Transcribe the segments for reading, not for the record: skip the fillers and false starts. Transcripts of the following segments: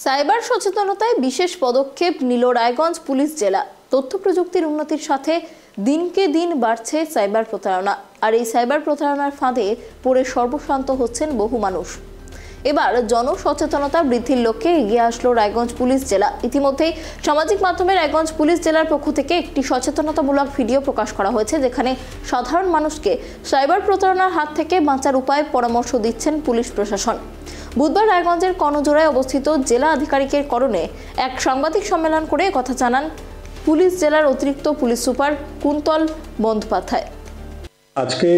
Cyber সচেতনতায় বিশেষ পদক্ষেপ নিল রায়গঞ্জ পুলিশ জেলা। তথ্য প্রযুক্তির উন্নতির সাথে দিনকে দিন বাড়ছে সাইবার প্রতারণা, আর এই সাইবার প্রতারণার ফাঁদে পড়ে সর্বশান্ত হচ্ছেন বহু মানুষ। এবার জনসচেতনতা বৃদ্ধির লক্ষ্যে এগিয়ে আসলো রায়গঞ্জ পুলিশ জেলা। ইতিমধ্যেই সামাজিক মাধ্যমে রায়গঞ্জ পুলিশ জেলার পক্ষ থেকে একটি সচেতনতামূলক ভিডিও প্রকাশ করা হয়েছে, যেখানে সাধারণ মানুষকে সাইবার প্রতারণার হাত থেকে বাঁচার উপায় পরামর্শ দিচ্ছেন পুলিশ প্রশাসন। বুধবার রায়গঞ্জের কর্ণজোড়ায় অবস্থিত জেলা আধিকারিকের করণে এক সাংবাদিক সম্মেলন করে কথা জানান পুলিশ জেলার অতিরিক্ত পুলিশ সুপার কুন্তল বন্দ্যোপাধ্যায়। আজকে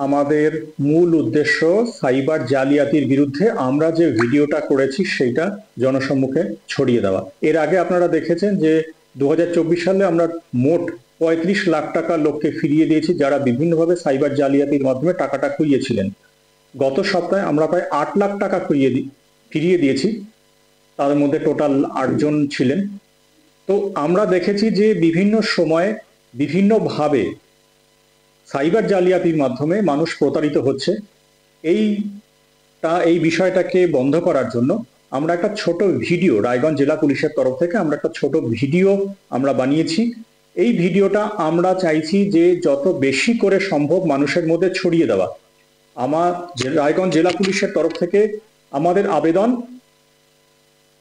আমাদের মূল উদ্দেশ্য সাইবার জালিয়াতির বিরুদ্ধে আমরা যে ভিডিওটা করেছি সেইটা জনসম্মুখে ছড়িয়ে দেওয়া। এর আগে আপনারা দেখেছেন যে 2024 সালে আমরা মোট 35 লাখ টাকা লোককে ফিরিয়ে দিয়েছি, যারা বিভিন্নভাবে সাইবার জালিয়াতির মাধ্যমে টাকাটা খুইয়েছিলেন। গত সপ্তাহে আমরা প্রায় 8 লাখ টাকা ফিরিয়ে দিয়েছি, তাদের মধ্যে টোটাল 8 জন ছিলেন। তো আমরা দেখেছি যে বিভিন্ন সময়ে বিভিন্নভাবে সাইবার জালিয়াতির মাধ্যমে মানুষ প্রতারিত হচ্ছে। এই বিষয়টাকে বন্ধ করার জন্য আমরা একটা ছোট ভিডিও, রায়গঞ্জ জেলা পুলিশের তরফ থেকে আমরা একটা ছোট ভিডিও আমরা বানিয়েছি। এই ভিডিওটা আমরা চাইছি যে যত বেশি করে সম্ভব মানুষের মধ্যে ছড়িয়ে দেওয়া। আমার রায়গঞ্জ জেলা পুলিশের তরফ থেকে আমাদের আবেদন,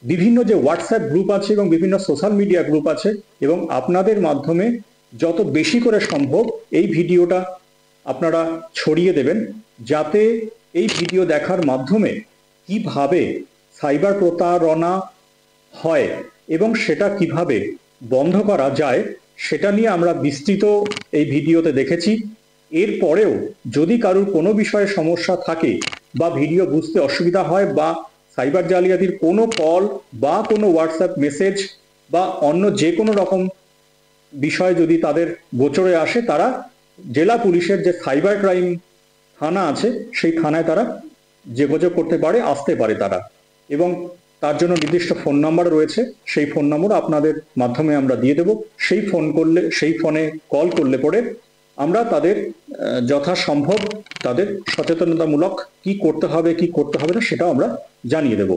বিভিন্ন যে হোয়াটসঅ্যাপ গ্রুপ আছে এবং বিভিন্ন সোশ্যাল মিডিয়া গ্রুপ আছে, এবং আপনাদের মাধ্যমে যত বেশি করে সম্ভব এই ভিডিওটা আপনারা ছড়িয়ে দেবেন, যাতে এই ভিডিও দেখার মাধ্যমে কিভাবে সাইবার প্রতারণা হয় এবং সেটা কিভাবে বন্ধ করা যায় সেটা নিয়ে আমরা বিস্তৃত এই ভিডিওতে দেখেছি। এরপরেও যদি কারোর কোনো বিষয়ে সমস্যা থাকে বা ভিডিও বুঝতে অসুবিধা হয় বা সাইবার জালিয়াতির কোনো কল বা কোনো হোয়াটসঅ্যাপ মেসেজ বা অন্য যে কোনো রকম বিষয় যদি তাদের গোচরে আসে, তারা জেলা পুলিশের যে সাইবার ক্রাইম থানা আছে সেই থানায় তারা যোগাযোগ করতে পারে, আসতে পারে তারা, এবং তার জন্য নির্দিষ্ট ফোন নাম্বার রয়েছে। সেই ফোন নম্বর আপনাদের মাধ্যমে আমরা দিয়ে দেব। সেই ফোনে কল করলে পরে আমরা তাদের যথাসম্ভব তাদের সচেতনতামূলক কি করতে হবে কি করতে হবে না সেটাও আমরা জানিয়ে দেব।